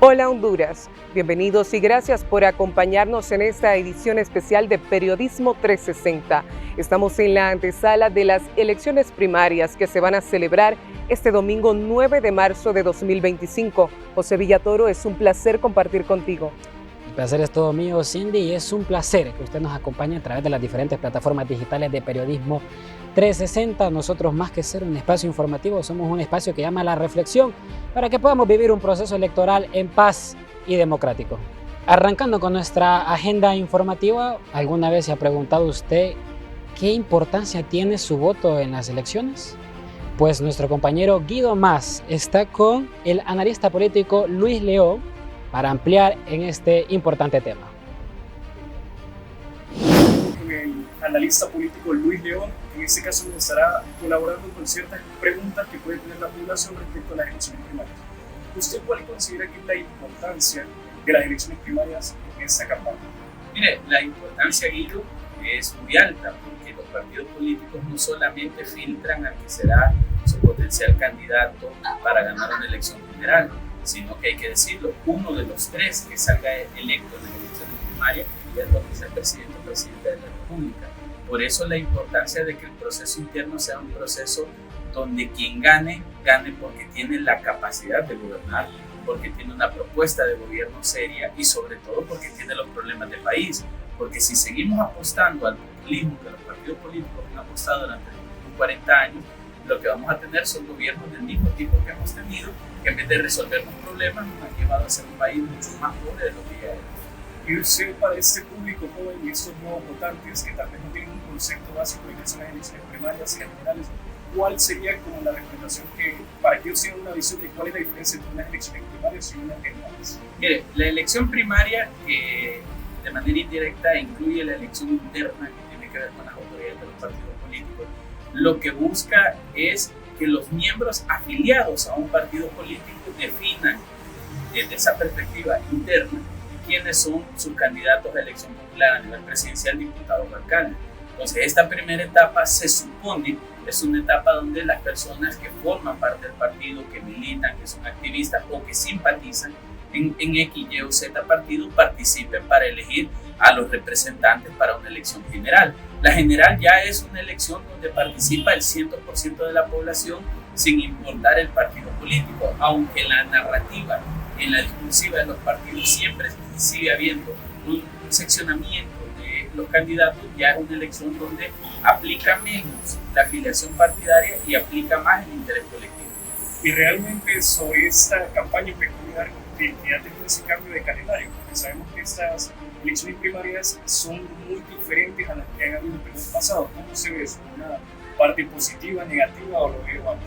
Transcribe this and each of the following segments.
Hola Honduras, bienvenidos y gracias por acompañarnos en esta edición especial de Periodismo 360. Estamos en la antesala de las elecciones primarias que se van a celebrar este domingo 9 de marzo de 2025. José Villatoro, es un placer compartir contigo. El placer es todo mío, Cindy, y es un placer que usted nos acompañe a través de las diferentes plataformas digitales de Periodismo 360. Nosotros, más que ser un espacio informativo, somos un espacio que llama a la reflexión para que podamos vivir un proceso electoral en paz y democrático. Arrancando con nuestra agenda informativa, ¿alguna vez se ha preguntado usted qué importancia tiene su voto en las elecciones? Pues nuestro compañero Guido Mas está con el analista político Luis León para ampliar en este importante tema. Con el analista político Luis León, en este caso nos estará colaborando con ciertas preguntas que puede tener la población respecto a las elecciones primarias. ¿Usted cuál considera que es la importancia de las elecciones primarias en esta campaña? Mire, la importancia, Guido, es muy alta porque los partidos políticos no solamente filtran al que será su potencial candidato para ganar una elección general, sino que hay que decirlo, uno de los tres que salga electo en las elecciones primarias es lo que es el presidente o presidenta de la República. Por eso la importancia de que el proceso interno sea un proceso donde quien gane, gane porque tiene la capacidad de gobernar, porque tiene una propuesta de gobierno seria y sobre todo porque tiene los problemas del país. Porque si seguimos apostando al populismo que los partidos políticos han apostado durante los últimos 40 años, lo que vamos a tener son gobiernos del mismo tipo que hemos tenido, que en vez de resolver los problemas nos han llevado a ser un país mucho más pobre de lo que ya era. Y usted, para este público joven y estos nuevos votantes que tal vez no tienen un concepto básico de qué son las elecciones primarias y generales, ¿cuál sería como la recomendación para que ellos tengan una visión de cuál es la diferencia entre unas elecciones primarias y unas generales? Mire, la elección primaria, que de manera indirecta incluye la elección interna que tiene que ver con las autoridades de los partidos políticos, lo que busca es que los miembros afiliados a un partido político definan desde esa perspectiva interna quiénes son sus candidatos a elección popular a nivel presidencial, diputado o alcalde. Entonces, esta primera etapa se supone es una etapa donde las personas que forman parte del partido, que militan, que son activistas o que simpatizan en X, Y o Z partido participen para elegir a los representantes para una elección general. La general ya es una elección donde participa el 100% de la población sin importar el partido político, aunque la narrativa en la discursiva de los partidos siempre sigue habiendo un seccionamiento de los candidatos. Ya es una elección donde aplica menos la afiliación partidaria y aplica más el interés colectivo. Y realmente sobre esta campaña peculiar que ha tenido ese cambio de calendario, porque sabemos que estas elecciones primarias son muy diferentes a las que han habido en el periodo pasado. ¿Cómo se ve eso? ¿Una parte positiva, negativa o lo veo igual?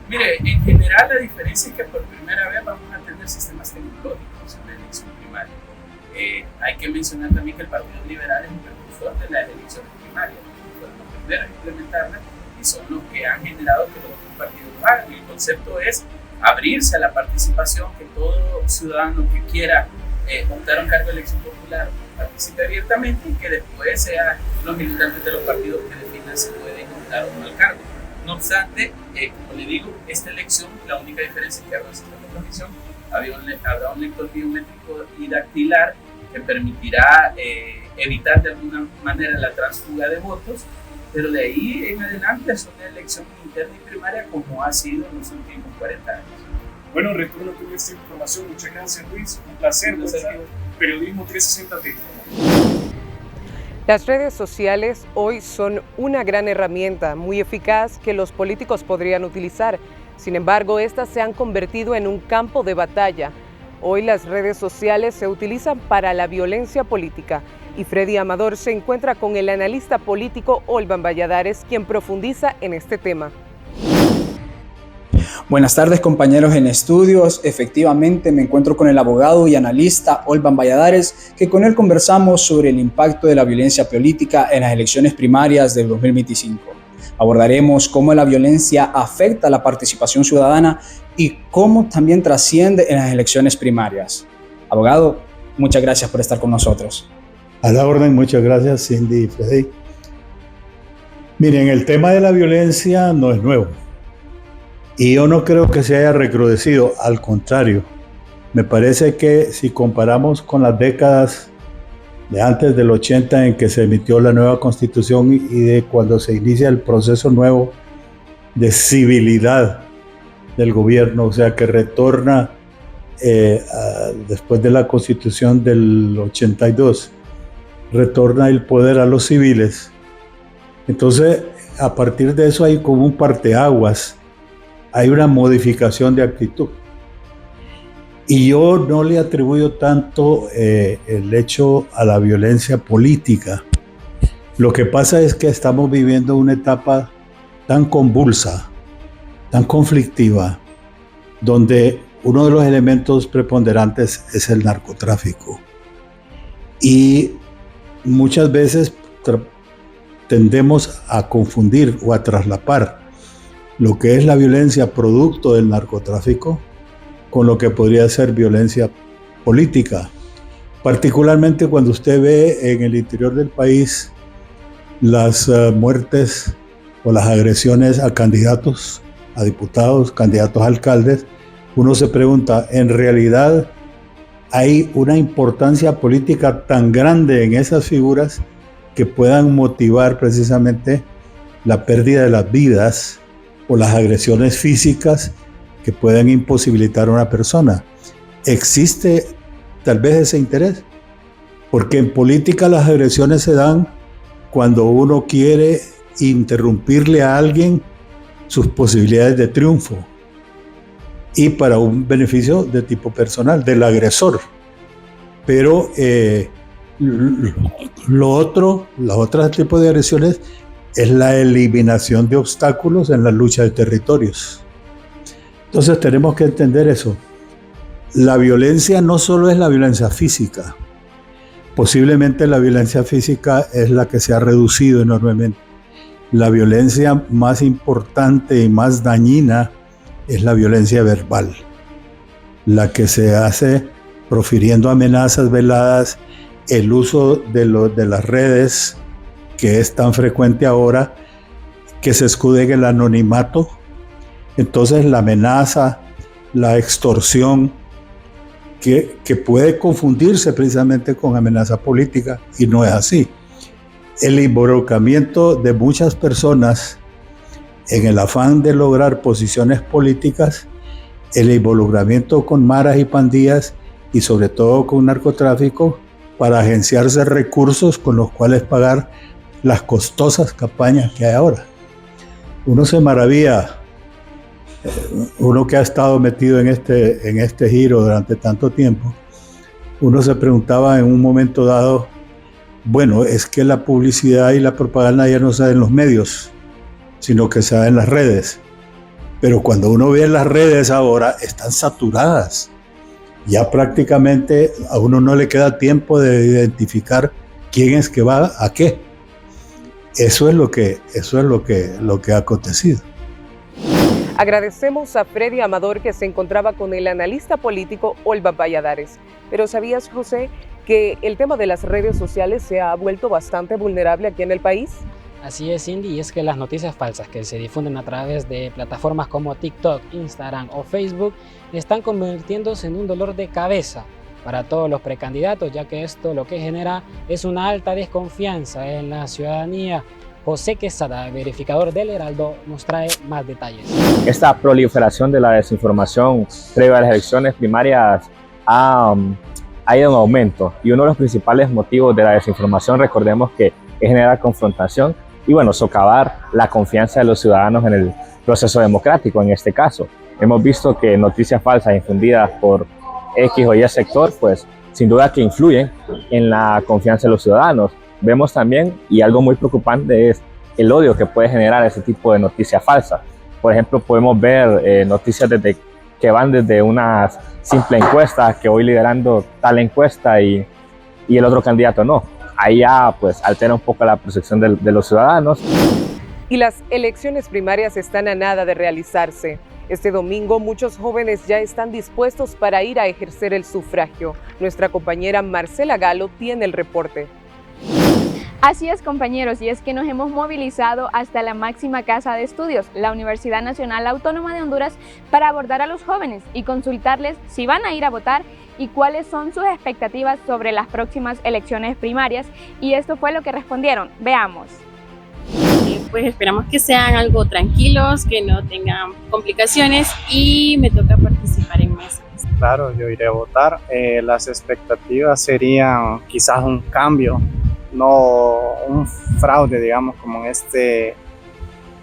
Mire, en general la diferencia es que por primera vez vamos a tener sistemas tecnológicos en la elección primaria. Hay que mencionar también que el Partido Liberal es un precursor de las elecciones primarias. Fueron los primeros a implementarlas y son los que han generado que los otros partidos lo hagan. El concepto es abrirse a la participación, que todo ciudadano que quiera optar a un cargo de elección popular participe abiertamente y que después sean los militantes de los partidos que definan si pueden optar o no al cargo. No obstante, como le digo, esta elección, la única diferencia es que habrá un sistema de transmisión, habrá un lector biométrico y dactilar que permitirá evitar de alguna manera la transfuga de votos, pero de ahí en adelante es una elección interna y primaria como ha sido en los últimos 40 años. Bueno, retorno con esta información. Muchas gracias, Luis. Un placer. Periodismo 360 te informa. Las redes sociales hoy son una gran herramienta muy eficaz que los políticos podrían utilizar. Sin embargo, estas se han convertido en un campo de batalla. Hoy las redes sociales se utilizan para la violencia política y Freddy Amador se encuentra con el analista político Olvan Valladares, quien profundiza en este tema. Buenas tardes, compañeros en estudios. Efectivamente me encuentro con el abogado y analista Olvan Valladares, que con él conversamos sobre el impacto de la violencia política en las elecciones primarias del 2025. Abordaremos cómo la violencia afecta a la participación ciudadana y cómo también trasciende en las elecciones primarias. Abogado, muchas gracias por estar con nosotros. A la orden, muchas gracias, Cindy y Freddy. Miren, el tema de la violencia no es nuevo. Y yo no creo que se haya recrudecido, al contrario, Me parece que si comparamos con las décadas de antes del 80 en que se emitió la nueva Constitución y de cuando se inicia el proceso nuevo de civilidad del gobierno, o sea que retorna después de la Constitución del 82, retorna el poder a los civiles. Entonces, a partir de eso hay como un parteaguas, hay una modificación de actitud. Y yo no le atribuyo tanto el hecho a la violencia política. Lo que pasa es que estamos viviendo una etapa tan convulsa, tan conflictiva, donde uno de los elementos preponderantes es el narcotráfico. Y muchas veces tendemos a confundir o a traslapar lo que es la violencia producto del narcotráfico con lo que podría ser violencia política. Particularmente cuando usted ve en el interior del país las muertes o las agresiones a candidatos, a diputados, candidatos a alcaldes, uno se pregunta, ¿en realidad hay una importancia política tan grande en esas figuras que puedan motivar precisamente la pérdida de las vidas o las agresiones físicas que pueden imposibilitar a una persona? ¿Existe tal vez ese interés? Porque en política las agresiones se dan cuando uno quiere interrumpirle a alguien sus posibilidades de triunfo y para un beneficio de tipo personal, del agresor. Pero los otros tipos de agresiones es la eliminación de obstáculos en la lucha de territorios. Entonces tenemos que entender eso. La violencia no solo es la violencia física. Posiblemente la violencia física es la que se ha reducido enormemente. La violencia más importante y más dañina es la violencia verbal, la que se hace profiriendo amenazas veladas, el uso de las redes, que es tan frecuente ahora, que se escude en el anonimato. Entonces la amenaza, la extorsión, que puede confundirse precisamente con amenaza política, y no es así. El involucramiento de muchas personas en el afán de lograr posiciones políticas, el involucramiento con maras y pandillas y sobre todo con narcotráfico para agenciarse recursos con los cuales pagar las costosas campañas que hay ahora. Uno se maravilla, uno que ha estado metido en este giro durante tanto tiempo, uno se preguntaba en un momento dado, bueno, es que la publicidad y la propaganda ya no se da en los medios, sino que se da en las redes. Pero cuando uno ve las redes ahora, están saturadas. Ya prácticamente a uno no le queda tiempo de identificar quién es que va a qué. Eso es lo que ha acontecido. Agradecemos a Freddy Amador, que se encontraba con el analista político Olvan Valladares. Pero ¿sabías, José, que el tema de las redes sociales se ha vuelto bastante vulnerable aquí en el país? Así es, Cindy, y es que las noticias falsas que se difunden a través de plataformas como TikTok, Instagram o Facebook están convirtiéndose en un dolor de cabeza para todos los precandidatos, ya que esto lo que genera es una alta desconfianza en la ciudadanía. José Quesada, verificador del Heraldo, nos trae más detalles. Esta proliferación de la desinformación previa a las elecciones primarias ha ido en aumento, y uno de los principales motivos de la desinformación, recordemos que es generar confrontación y socavar la confianza de los ciudadanos en el proceso democrático. En este caso, hemos visto que noticias falsas infundidas por X o Y sector, pues sin duda que influyen en la confianza de los ciudadanos. Vemos también, y algo muy preocupante, es el odio que puede generar ese tipo de noticias falsas. Por ejemplo, podemos ver noticias que van desde una simple encuesta, que voy liderando tal encuesta y el otro candidato no. Ahí ya pues altera un poco la percepción de los ciudadanos. Y las elecciones primarias están a nada de realizarse. Este domingo muchos jóvenes ya están dispuestos para ir a ejercer el sufragio. Nuestra compañera Marcela Galo tiene el reporte. Así es, compañeros, y es que nos hemos movilizado hasta la máxima casa de estudios, la Universidad Nacional Autónoma de Honduras, para abordar a los jóvenes y consultarles si van a ir a votar y cuáles son sus expectativas sobre las próximas elecciones primarias. Y esto fue lo que respondieron. Veamos. Pues esperamos que sean algo tranquilos, que no tengan complicaciones, y me toca participar en mesas. Claro, yo iré a votar. Las expectativas serían quizás un cambio, no un fraude, digamos, como en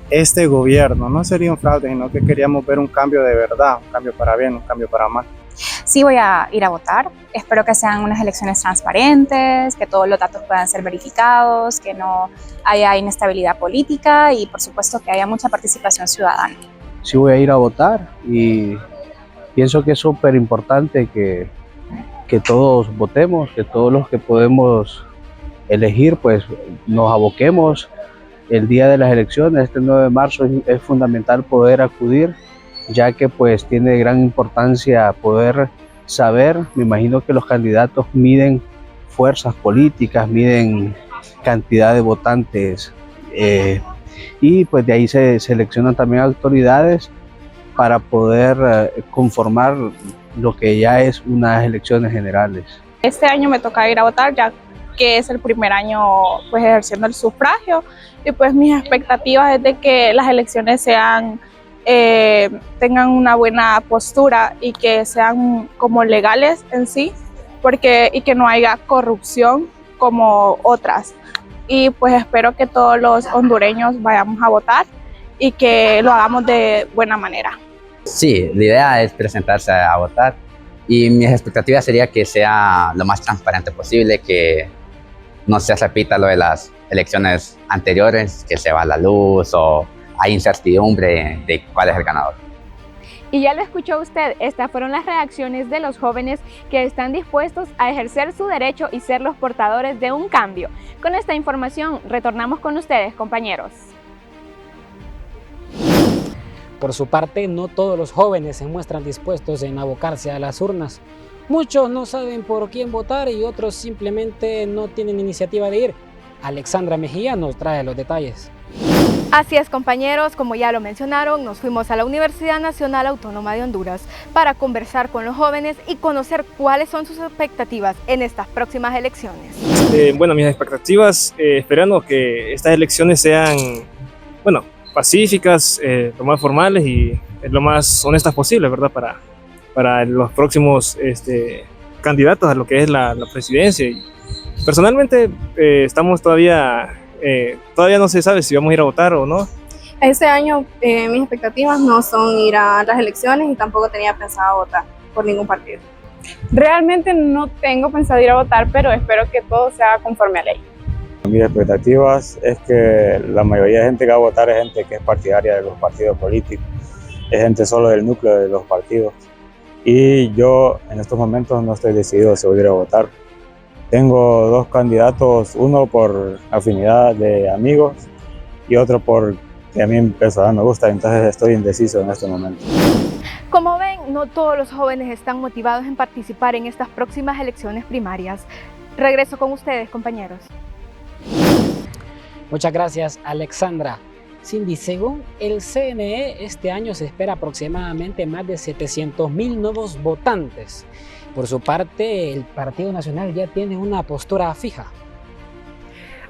este gobierno. No sería un fraude, sino que queríamos ver un cambio de verdad, un cambio para bien, un cambio para mal. Sí, voy a ir a votar. Espero que sean unas elecciones transparentes, que todos los datos puedan ser verificados, que no haya inestabilidad política y, por supuesto, que haya mucha participación ciudadana. Sí, voy a ir a votar y pienso que es súper importante que todos votemos, que todos los que podemos elegir, pues nos aboquemos. El día de las elecciones, este 9 de marzo, es fundamental poder acudir, ya que pues tiene gran importancia poder saber. Me imagino que los candidatos miden fuerzas políticas, miden cantidad de votantes, y pues de ahí se seleccionan también autoridades para poder conformar lo que ya es unas elecciones generales. Este año me toca ir a votar, ya que es el primer año pues ejerciendo el sufragio, y pues mis expectativas es de que las elecciones sean tengan una buena postura y que sean como legales en sí, y que no haya corrupción como otras. Y pues espero que todos los hondureños vayamos a votar y que lo hagamos de buena manera. Sí, la idea es presentarse a votar y mis expectativas sería que sea lo más transparente posible, que no se repita lo de las elecciones anteriores, que se va la luz o hay incertidumbre de cuál es el ganador. Y ya lo escuchó usted, estas fueron las reacciones de los jóvenes que están dispuestos a ejercer su derecho y ser los portadores de un cambio. Con esta información retornamos con ustedes, compañeros. Por su parte, no todos los jóvenes se muestran dispuestos en abocarse a las urnas. Muchos no saben por quién votar y otros simplemente no tienen iniciativa de ir. Alexandra Mejía nos trae los detalles. Así es, compañeros, como ya lo mencionaron, nos fuimos a la Universidad Nacional Autónoma de Honduras para conversar con los jóvenes y conocer cuáles son sus expectativas en estas próximas elecciones. Bueno, mis expectativas, esperando que estas elecciones sean, pacíficas, lo más formales y lo más honestas posible, ¿verdad? Para los próximos candidatos a lo que es la presidencia. Y personalmente, estamos todavía no se sabe si vamos a ir a votar o no. Este año mis expectativas no son ir a las elecciones y tampoco tenía pensado votar por ningún partido. Realmente no tengo pensado ir a votar, pero espero que todo sea conforme a ley. Mis expectativas es que la mayoría de gente que va a votar es gente que es partidaria de los partidos políticos, es gente solo del núcleo de los partidos. Y yo en estos momentos no estoy decidido si voy a ir a votar. Tengo dos candidatos, uno por afinidad de amigos y otro porque a mí personal me gusta, entonces estoy indeciso en este momento. Como ven, no todos los jóvenes están motivados en participar en estas próximas elecciones primarias. Regreso con ustedes, compañeros. Muchas gracias, Alexandra. Cindy, según el CNE, este año se espera aproximadamente más de 700,000 nuevos votantes. Por su parte, el Partido Nacional ya tiene una postura fija.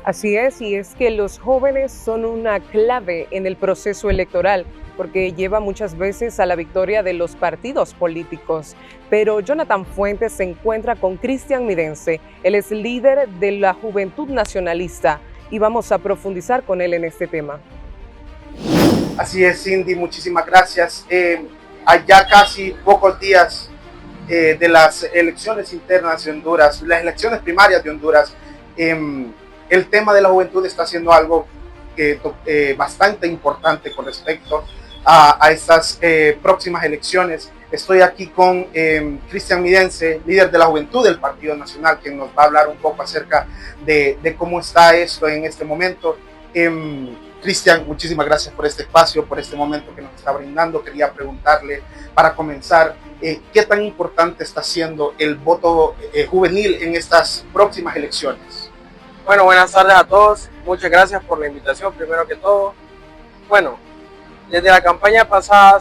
Así es, y es que los jóvenes son una clave en el proceso electoral, porque lleva muchas veces a la victoria de los partidos políticos. Pero Jonathan Fuentes se encuentra con Cristian Midense, él es líder de la Juventud Nacionalista, y vamos a profundizar con él en este tema. Así es, Cindy, muchísimas gracias. Allá casi pocos días de las elecciones internas de Honduras, las elecciones primarias de Honduras, el tema de la juventud está siendo algo bastante importante con respecto a estas próximas elecciones. Estoy aquí con Cristian Midense, líder de la juventud del Partido Nacional, quien nos va a hablar un poco acerca de cómo está esto en este momento. Cristian, muchísimas gracias por este espacio, por este momento que nos está brindando. Quería preguntarle, para comenzar, ¿qué tan importante está siendo el voto juvenil en estas próximas elecciones? Bueno, buenas tardes a todos. Muchas gracias por la invitación, primero que todo. Bueno, desde la campaña pasada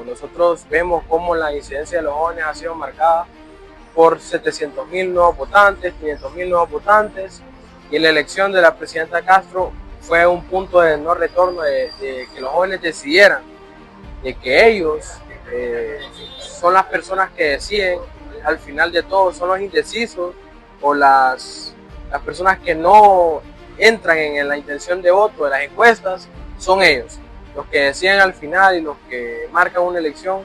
nosotros vemos cómo la incidencia de los jóvenes ha sido marcada por 700.000 nuevos votantes, 500.000 nuevos votantes, y en la elección de la presidenta Castro fue un punto de no retorno de que los jóvenes decidieran de que ellos son las personas que deciden al final de todo, son los indecisos o las personas que no entran en la intención de voto de las encuestas, son ellos. Los que deciden al final y los que marcan una elección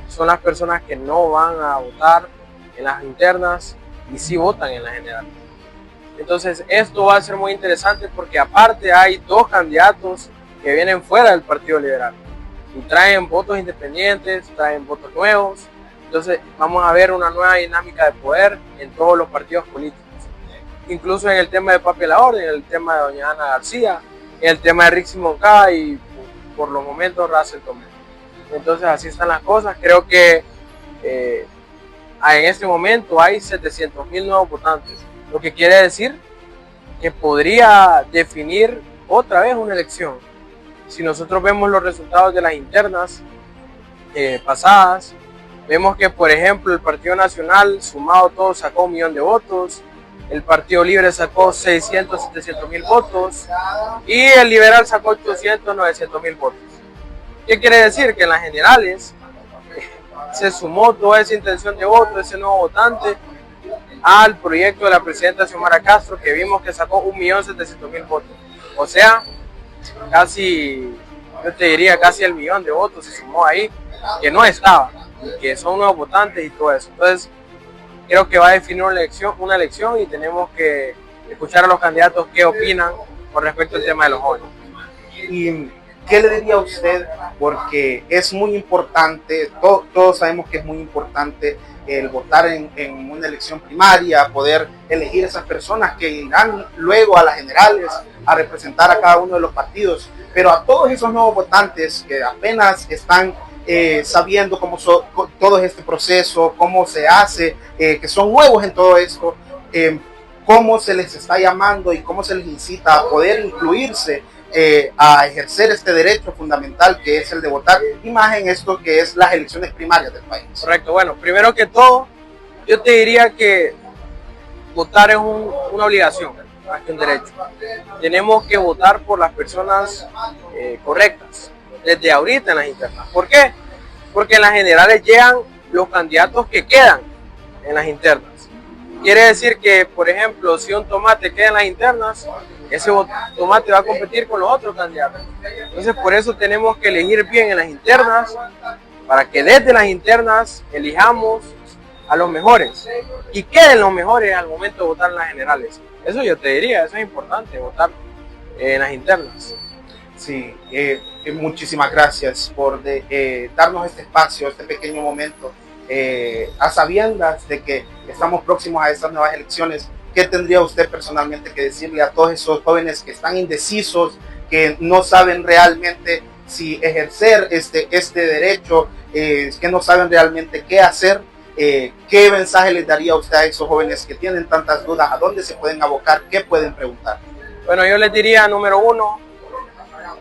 son las personas que no van a votar en las internas y sí votan en la general. Entonces esto va a ser muy interesante porque aparte hay dos candidatos que vienen fuera del Partido Liberal y traen votos independientes, traen votos nuevos. Entonces vamos a ver una nueva dinámica de poder en todos los partidos políticos. Incluso en el tema de Papi La Orden, en el tema de doña Ana García, en el tema de Rixi Moncada y por los momentos Russell Tomé. Entonces así están las cosas. Creo que en este momento hay 700.000 nuevos votantes, lo que quiere decir que podría definir otra vez una elección. Si nosotros vemos los resultados de las internas pasadas, vemos que por ejemplo el Partido Nacional sumado todo sacó 1 millón de votos, el Partido Libre sacó 600, 700.000 votos y el Liberal sacó 800, 900.000 votos. ¿Qué quiere decir? Que en las generales se sumó toda esa intención de voto, ese nuevo votante, al proyecto de la presidenta Xiomara Castro, que vimos que sacó 1.700.000 votos. O sea, casi, yo te diría casi el 1 millón de votos se sumó ahí, que no estaba, que son nuevos votantes y todo eso. Entonces, creo que va a definir una elección y tenemos que escuchar a los candidatos qué opinan con respecto al tema de los jóvenes. ¿Y qué le diría a usted? Porque es muy importante, todos sabemos que es muy importante el votar en una elección primaria, poder elegir esas personas que irán luego a las generales a representar a cada uno de los partidos, pero a todos esos nuevos votantes que apenas están sabiendo cómo todo este proceso, cómo se hace, que son nuevos en todo esto, cómo se les está llamando y cómo se les incita a poder incluirse a ejercer este derecho fundamental que es el de votar, y más en esto que es las elecciones primarias del país. Correcto. Bueno, primero que todo, yo te diría que votar es una obligación más que un derecho. Tenemos que votar por las personas correctas desde ahorita en las internas. ¿Por qué? Porque en las generales llegan los candidatos que quedan en las internas. Quiere decir que, por ejemplo, si un tomate queda en las internas, ese tomate va a competir con los otros candidatos. Entonces, por eso tenemos que elegir bien en las internas, para que desde las internas elijamos a los mejores y queden los mejores al momento de votar en las generales. Eso yo te diría, eso es importante, votar en las internas. Sí, muchísimas gracias por darnos este espacio, este pequeño momento, a sabiendas de que estamos próximos a estas nuevas elecciones. ¿Qué tendría usted personalmente que decirle a todos esos jóvenes que están indecisos, que no saben realmente si ejercer este derecho, que no saben realmente qué hacer? ¿Qué mensaje les daría usted a esos jóvenes que tienen tantas dudas? ¿A dónde se pueden abocar? ¿Qué pueden preguntar? Bueno, yo les diría, número uno,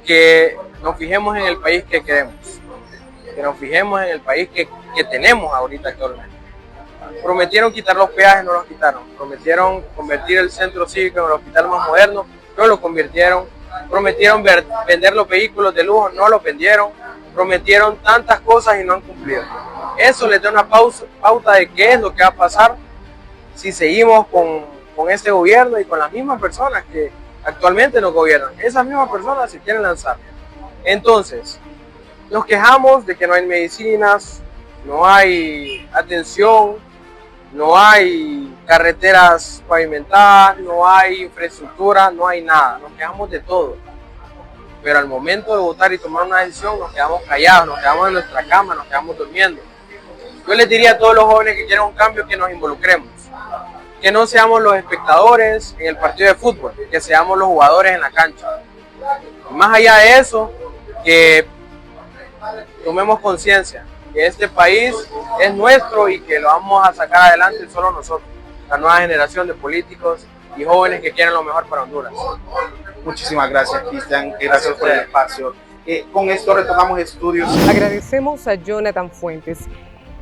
que nos fijemos en el país que queremos, que nos fijemos en el país que tenemos ahorita actualmente. Prometieron quitar los peajes, no los quitaron. Prometieron convertir el centro cívico en el hospital más moderno, no lo convirtieron. Prometieron vender los vehículos de lujo, no los vendieron. Prometieron tantas cosas y no han cumplido. Eso les da una pauta de qué es lo que va a pasar si seguimos con este gobierno y con las mismas personas que actualmente nos gobiernan. Esas mismas personas se quieren lanzar. Entonces, nos quejamos de que no hay medicinas, no hay atención, no hay carreteras pavimentadas, no hay infraestructura, no hay nada. Nos quejamos de todo. Pero al momento de votar y tomar una decisión, nos quedamos callados, nos quedamos en nuestra cama, nos quedamos durmiendo. Yo les diría a todos los jóvenes que quieren un cambio que nos involucremos. Que no seamos los espectadores en el partido de fútbol, que seamos los jugadores en la cancha. Y más allá de eso, que tomemos conciencia que este país es nuestro y que lo vamos a sacar adelante solo nosotros, la nueva generación de políticos y jóvenes que quieren lo mejor para Honduras. Muchísimas gracias, Cristian, gracias por el espacio. Con esto retomamos estudios. Agradecemos a Jonathan Fuentes.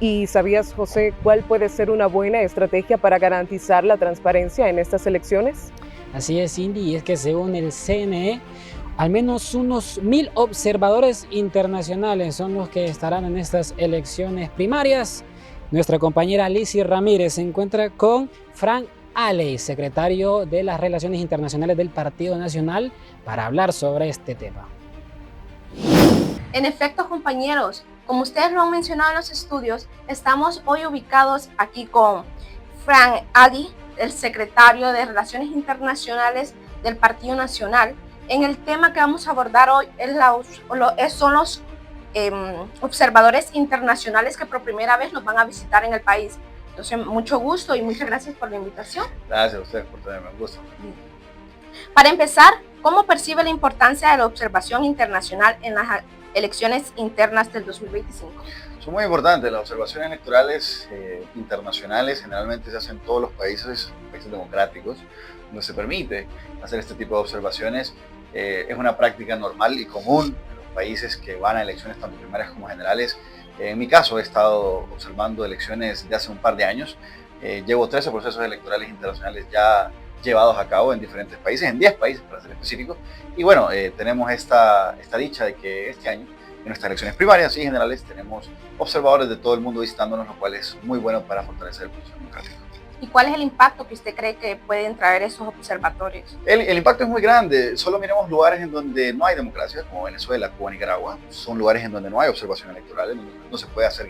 ¿Y sabías, José, cuál puede ser una buena estrategia para garantizar la transparencia en estas elecciones? Así es, Cindy, y es que según el CNE, al menos unos 1000 observadores internacionales son los que estarán en estas elecciones primarias. Nuestra compañera Lizzy Ramírez se encuentra con Frank Aley, secretario de las Relaciones Internacionales del Partido Nacional, para hablar sobre este tema. En efecto, compañeros, como ustedes lo han mencionado en los estudios, estamos hoy ubicados aquí con Frank Aley, el secretario de Relaciones Internacionales del Partido Nacional. En el tema que vamos a abordar hoy son los observadores internacionales que por primera vez nos van a visitar en el país. Entonces, mucho gusto y muchas gracias por la invitación. Gracias a ustedes por tenerme, un gusto. Para empezar, ¿cómo percibe la importancia de la observación internacional en las elecciones internas del 2025? Son muy importantes. Las observaciones electorales internacionales generalmente se hacen en todos los países democráticos, donde se permite hacer este tipo de observaciones. Es una práctica normal y común en los países que van a elecciones tanto primarias como generales. En mi caso he estado observando elecciones de hace un par de años. Llevo 13 procesos electorales internacionales ya llevados a cabo en diferentes países, en 10 países para ser específico. Y bueno, tenemos esta dicha de que este año, en nuestras elecciones primarias y generales, tenemos observadores de todo el mundo visitándonos, lo cual es muy bueno para fortalecer el proceso democrático. ¿Y cuál es el impacto que usted cree que pueden traer esos observatorios? El impacto es muy grande. Solo miremos lugares en donde no hay democracia, como Venezuela, Cuba, Nicaragua. Son lugares en donde no hay observación electoral, en donde no se puede hacer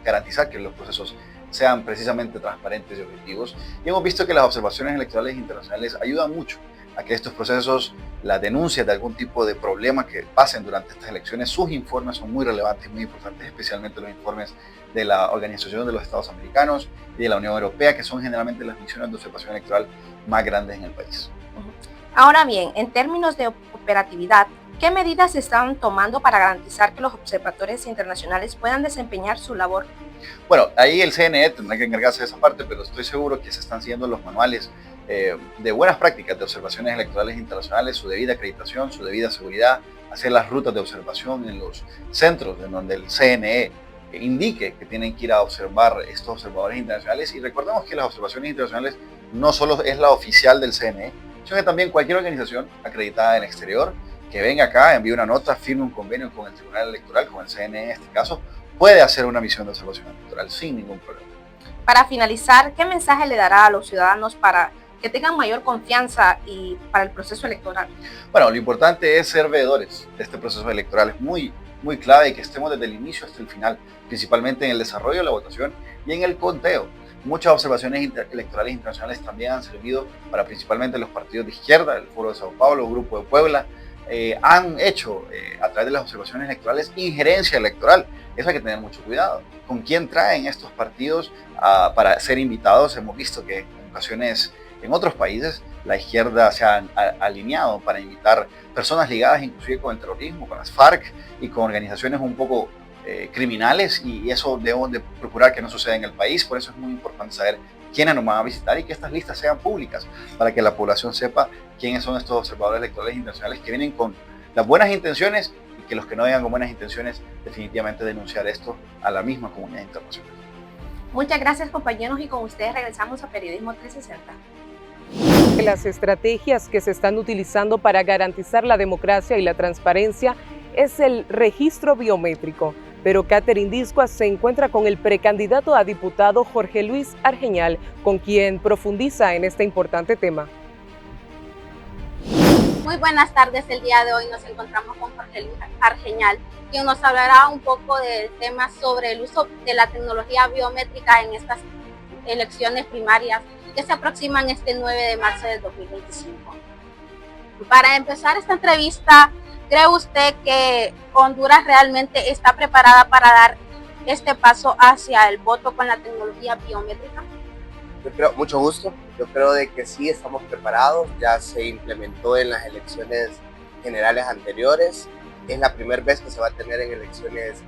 garantizar que los procesos sean precisamente transparentes y objetivos. Y hemos visto que las observaciones electorales internacionales ayudan mucho a que estos procesos, las denuncias de algún tipo de problema que pasen durante estas elecciones, sus informes son muy relevantes y muy importantes, especialmente los informes de la Organización de los Estados Americanos y de la Unión Europea, que son generalmente las misiones de observación electoral más grandes en el país. Ahora bien, en términos de operatividad, ¿qué medidas se están tomando para garantizar que los observadores internacionales puedan desempeñar su labor? Bueno, ahí el CNE tendrá que encargarse de esa parte, pero estoy seguro que se están siguiendo los manuales de buenas prácticas de observaciones electorales internacionales, su debida acreditación, su debida seguridad, hacer las rutas de observación en los centros en donde el CNE indique que tienen que ir a observar estos observadores internacionales. Y recordemos que las observaciones internacionales no solo es la oficial del CNE, sino que también cualquier organización acreditada en el exterior que venga acá, envíe una nota, firme un convenio con el Tribunal Electoral, con el CNE en este caso, puede hacer una misión de observación electoral sin ningún problema. Para finalizar, ¿qué mensaje le dará a los ciudadanos para que tengan mayor confianza y para el proceso electoral? Bueno, lo importante es ser veedores de este proceso electoral. Es muy clave y que estemos desde el inicio hasta el final, principalmente en el desarrollo de la votación y en el conteo. Muchas observaciones electorales internacionales también han servido para principalmente los partidos de izquierda, el Foro de Sao Paulo, el Grupo de Puebla. Han hecho a través de las observaciones electorales injerencia electoral. Eso hay que tener mucho cuidado. ¿Con quién traen estos partidos para ser invitados? Hemos visto que en ocasiones en otros países la izquierda se ha alineado para invitar personas ligadas inclusive con el terrorismo, con las FARC y con organizaciones un poco criminales, y eso debemos de procurar que no suceda en el país. Por eso es muy importante saber quiénes nos van a visitar y que estas listas sean públicas para que la población sepa quiénes son estos observadores electorales internacionales que vienen con las buenas intenciones, y que los que no vengan con buenas intenciones definitivamente denunciar esto a la misma comunidad internacional. Muchas gracias, compañeros, y con ustedes regresamos a Periodismo 360. Las estrategias que se están utilizando para garantizar la democracia y la transparencia es el registro biométrico. Pero Catherine Discoa se encuentra con el precandidato a diputado Jorge Luis Argeñal, con quien profundiza en este importante tema. Muy buenas tardes. El día de hoy nos encontramos con Jorge Luis Argeñal, quien nos hablará un poco del tema sobre el uso de la tecnología biométrica en estas elecciones primarias que se aproximan este 9 de marzo del 2025. Para empezar esta entrevista, ¿cree usted que Honduras realmente está preparada para dar este paso hacia el voto con la tecnología biométrica? Yo creo, mucho gusto. Yo creo de que sí estamos preparados. Ya se implementó en las elecciones generales anteriores. Es la primera vez que se va a tener en elecciones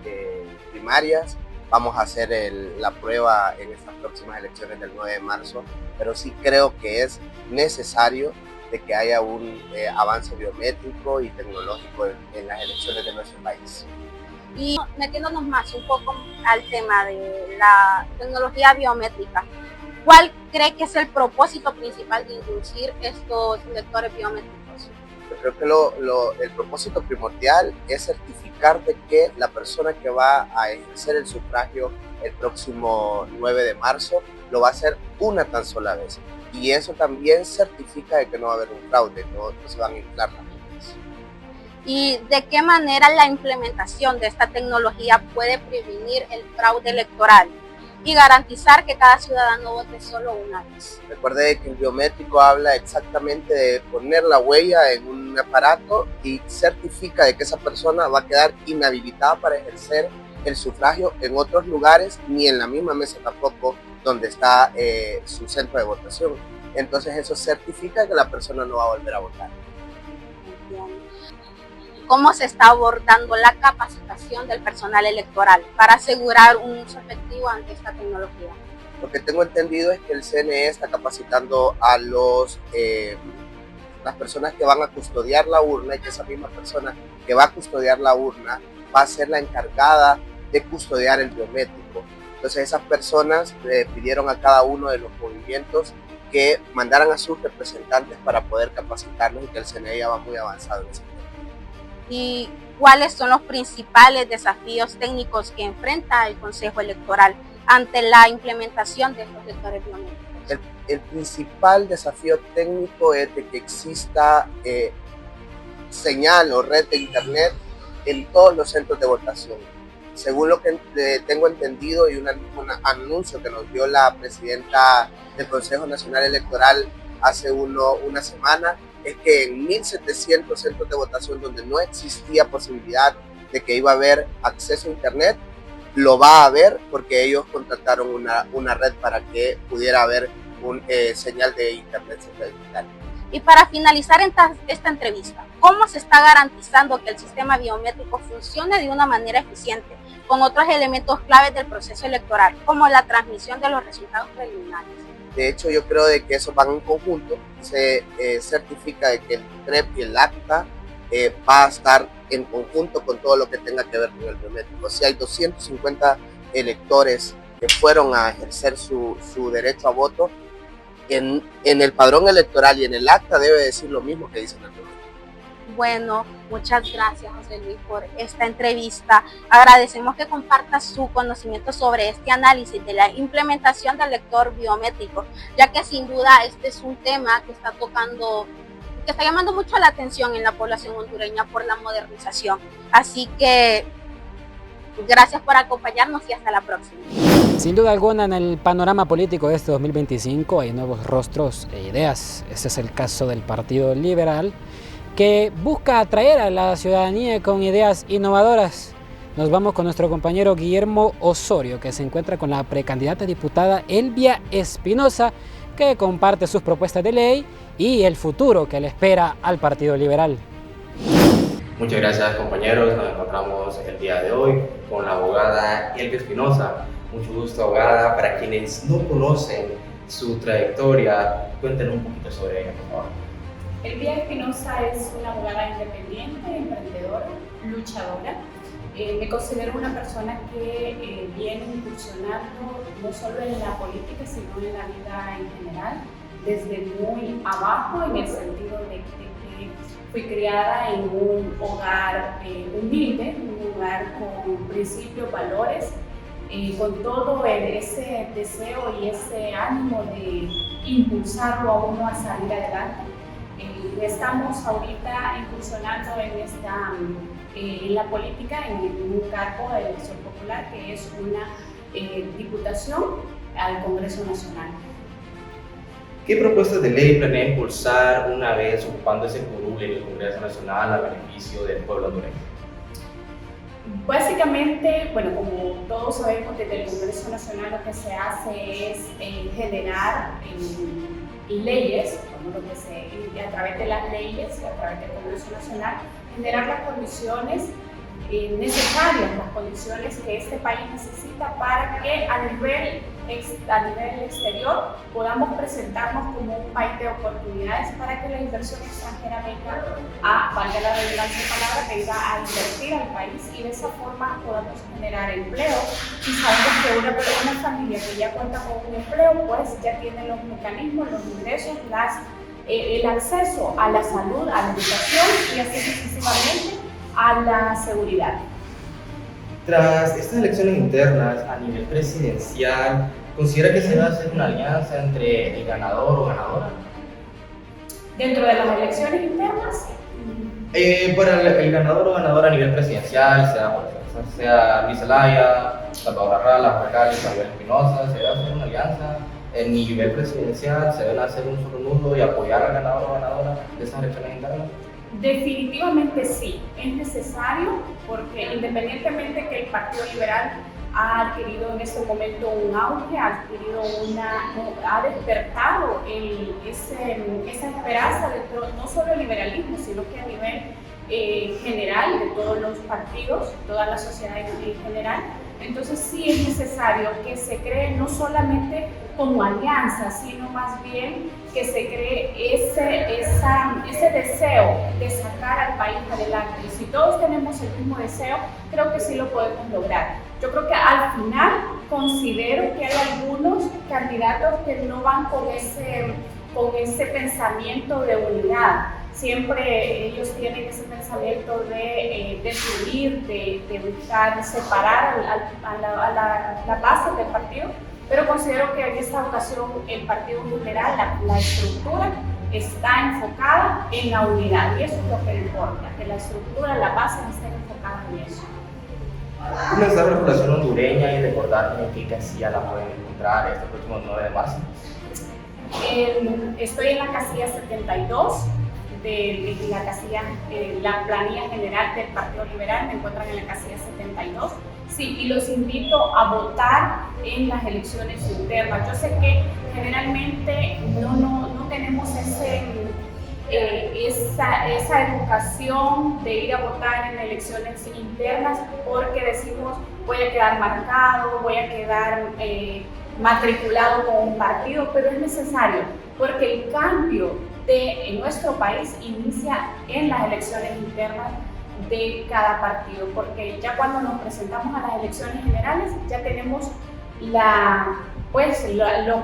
primarias. vamos a hacer la prueba en estas próximas elecciones del 9 de marzo, pero sí creo que es necesario de que haya un avance biométrico y tecnológico en las elecciones de nuestro país. Y metiéndonos más un poco al tema de la tecnología biométrica, ¿cuál cree que es el propósito principal de introducir estos lectores biométricos? Yo creo que el propósito primordial es certificar de que la persona que va a ejercer el sufragio el próximo 9 de marzo lo va a hacer una tan sola vez. Y eso también certifica de que no va a haber un fraude, no se van a inflar las cosas. ¿Y de qué manera la implementación de esta tecnología puede prevenir el fraude electoral y garantizar que cada ciudadano vote solo una vez? Recuerde que el biométrico habla exactamente de poner la huella en un aparato y certifica de que esa persona va a quedar inhabilitada para ejercer el sufragio en otros lugares, ni en la misma mesa tampoco donde está su centro de votación. Entonces eso certifica que la persona no va a volver a votar. ¿Cómo se está abordando la capacitación del personal electoral para asegurar un uso efectivo ante esta tecnología? Lo que tengo entendido es que el CNE está capacitando a las personas que van a custodiar la urna, y que esa misma persona que va a custodiar la urna va a ser la encargada de custodiar el biométrico. Entonces esas personas pidieron a cada uno de los movimientos que mandaran a sus representantes para poder capacitarlos, y que el CNE ya va muy avanzado en ese tema. ¿Y cuáles son los principales desafíos técnicos que enfrenta el Consejo Electoral ante la implementación de estos lectores biométricos? El principal desafío técnico es de que exista señal o red de internet en todos los centros de votación. Según lo que tengo entendido, y un anuncio que nos dio la presidenta del Consejo Nacional Electoral hace una semana, es que en 1.700 centros de votación donde no existía posibilidad de que iba a haber acceso a internet, lo va a haber, porque ellos contrataron una red para que pudiera haber señal de internet satelital. Y para finalizar esta entrevista, ¿cómo se está garantizando que el sistema biométrico funcione de una manera eficiente con otros elementos claves del proceso electoral, como la transmisión de los resultados preliminares? De hecho, yo creo de que eso van en conjunto. Se certifica de que el TREP y el acta va a estar en conjunto con todo lo que tenga que ver con el biométrico. Si hay 250 electores que fueron a ejercer su derecho a voto, en el padrón electoral y en el acta debe decir lo mismo que dice en el biométrico. Bueno, muchas gracias, José Luis, por esta entrevista. Agradecemos que comparta su conocimiento sobre este análisis de la implementación del lector biométrico, ya que sin duda este es un tema que está llamando mucho la atención en la población hondureña por la modernización. Así que gracias por acompañarnos y hasta la próxima. Sin duda alguna, en el panorama político de este 2025 hay nuevos rostros e ideas. Este es el caso del Partido Liberal, que busca atraer a la ciudadanía con ideas innovadoras. Nos vamos con nuestro compañero Guillermo Osorio, que se encuentra con la precandidata diputada Elvia Espinosa, que comparte sus propuestas de ley y el futuro que le espera al Partido Liberal. Muchas gracias, compañeros. Nos encontramos el día de hoy con la abogada Elvia Espinosa. Mucho gusto, abogada. Para quienes no conocen su trayectoria, cuéntenos un poquito sobre ella, por favor. Elvia Espinosa es una abogada independiente, emprendedora, luchadora. Me considero una persona que viene incursionando no solo en la política, sino en la vida en general, desde muy abajo, en el sentido de que fui criada en un hogar humilde, un hogar con principios, valores, con todo ese deseo y ese ánimo de impulsarlo a uno a salir adelante. Estamos ahorita incursionando en la política, en un cargo de elección popular, que es una diputación al Congreso Nacional. ¿Qué propuestas de ley planea impulsar una vez ocupando ese curul en el Congreso Nacional a beneficio del pueblo hondureño? Básicamente, bueno, como todos sabemos, desde el Congreso Nacional lo que se hace es generar leyes, a través de las leyes, a través del Congreso Nacional, generar las condiciones necesarias, las condiciones que este país necesita para que a nivel exterior podamos presentarnos como un país de oportunidades para que la inversión extranjera venga a, valga la redundancia de palabra, venga a invertir al país y de esa forma podamos generar empleo. Y sabemos que una familia que ya cuenta con un empleo, pues ya tiene los mecanismos, los ingresos, el acceso a la salud, a la educación y así sucesivamente a la seguridad. Tras estas elecciones internas a nivel presidencial, ¿considera que se va a hacer una alianza entre el ganador o ganadora? Dentro de las elecciones internas, Para el ganador o ganadora a nivel presidencial, sea Luis Zelaya, Salvador Arrala, Juan Carlos, Javier Espinosa, ¿se va a hacer una alianza? En nivel presidencial, ¿se debe hacer un solo nudo y apoyar al ganador o ganadora de esas elecciones internas? definitivamente sí, es necesario porque independientemente que el Partido Liberal ha adquirido en este momento un auge, ha despertado esa esperanza dentro no solo del liberalismo, sino que a nivel general de todos los partidos, toda la sociedad en general. Entonces sí es necesario que se cree no solamente como alianza, sino más bien que se cree ese deseo de sacar al país adelante. Y si todos tenemos el mismo deseo, creo que sí lo podemos lograr. Yo creo que al final considero que hay algunos candidatos que no van con ese pensamiento de unidad. Siempre ellos tienen ese pensamiento de dividir, de buscar separar a la base del partido, pero considero que en esta ocasión el Partido Liberal, la estructura, está enfocada en la unidad y eso es lo que importa, que la estructura, la base esté enfocada en eso. Comenzar la población hondureña y recordar en qué casilla la pueden encontrar este próximo 9 de marzo. Estoy en la casilla 72. De la casilla, la planilla general del Partido Liberal, me encuentran en la casilla 72. Sí, y los invito a votar en las elecciones internas. Yo sé que generalmente no tenemos esa educación de ir a votar en elecciones internas porque decimos voy a quedar marcado, voy a quedar matriculado con un partido, pero es necesario porque el cambio en nuestro país inicia en las elecciones internas de cada partido, porque ya cuando nos presentamos a las elecciones generales ya tenemos lo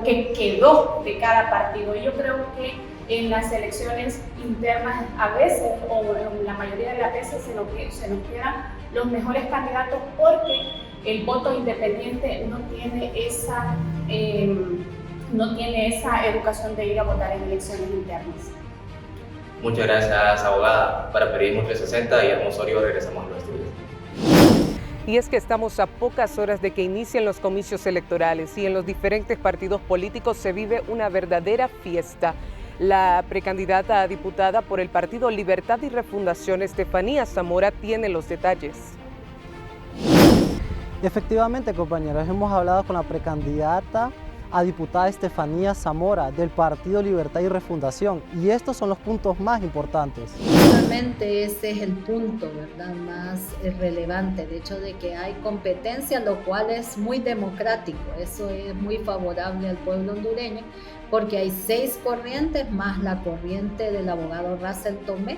que quedó de cada partido. Y yo creo que en las elecciones internas a veces, o la mayoría de las veces, se nos quedan los mejores candidatos porque el voto independiente no tiene esa educación de ir a votar en elecciones internas. Muchas gracias, abogada. Para Periodismo 360 y Osorio regresamos a los estudios. Y es que estamos a pocas horas de que inicien los comicios electorales y en los diferentes partidos políticos se vive una verdadera fiesta. La precandidata a diputada por el Partido Libertad y Refundación, Estefanía Zamora, tiene los detalles. Efectivamente, compañeros, hemos hablado con la precandidata a diputada Estefanía Zamora del Partido Libertad y Refundación y estos son los puntos más importantes. Realmente ese es el punto, ¿verdad?, más relevante, el hecho de que hay competencia, lo cual es muy democrático. Eso es muy favorable al pueblo hondureño porque hay 6 corrientes más la corriente del abogado Russell Tomé.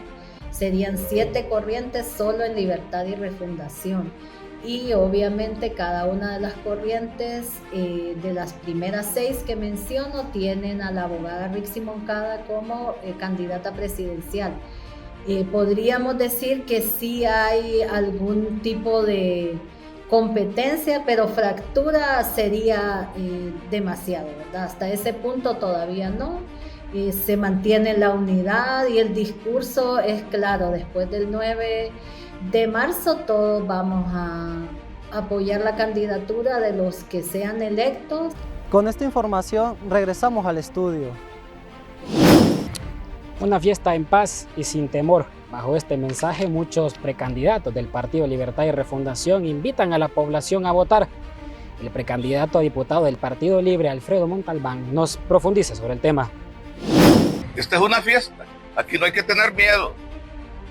Serían 7 corrientes solo en Libertad y Refundación. Y obviamente cada una de las corrientes de las primeras 6 que menciono tienen a la abogada Rixi Moncada como candidata presidencial. Podríamos decir que sí hay algún tipo de competencia, pero fractura sería demasiado, ¿verdad? Hasta ese punto todavía no. Se mantiene la unidad y el discurso es claro. Después del 9 de marzo todos vamos a apoyar la candidatura de los que sean electos. Con esta información regresamos al estudio. Una fiesta en paz y sin temor. Bajo este mensaje, muchos precandidatos del Partido Libertad y Refundación invitan a la población a votar. El precandidato a diputado del Partido Libre, Alfredo Montalbán, nos profundiza sobre el tema. Esta es una fiesta. Aquí no hay que tener miedo.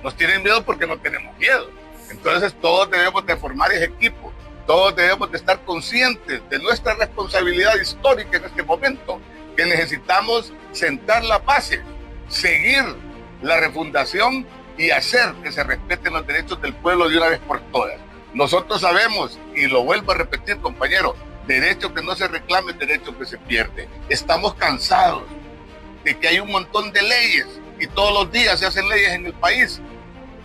Nos tienen miedo porque no tenemos miedo. Entonces todos debemos de formar ese equipo, todos debemos de estar conscientes de nuestra responsabilidad histórica en este momento, que necesitamos sentar la base, seguir la refundación y hacer que se respeten los derechos del pueblo de una vez por todas. Nosotros sabemos, y lo vuelvo a repetir, compañero, derecho que no se reclame, derecho que se pierde. Estamos cansados de que hay un montón de leyes y todos los días se hacen leyes en el país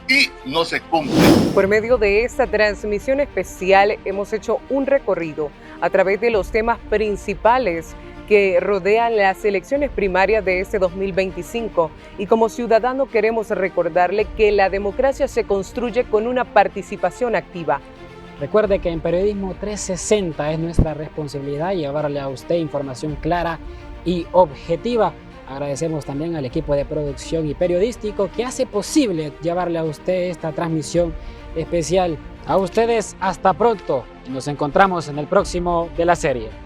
y no se cumplen. Por medio de esta transmisión especial hemos hecho un recorrido a través de los temas principales que rodean las elecciones primarias de este 2025 y como ciudadano queremos recordarle que la democracia se construye con una participación activa. Recuerde que en Periodismo 360 es nuestra responsabilidad llevarle a usted información clara y objetiva. Agradecemos también al equipo de producción y periodístico que hace posible llevarle a usted esta transmisión especial. A ustedes hasta pronto y nos encontramos en el próximo de la serie.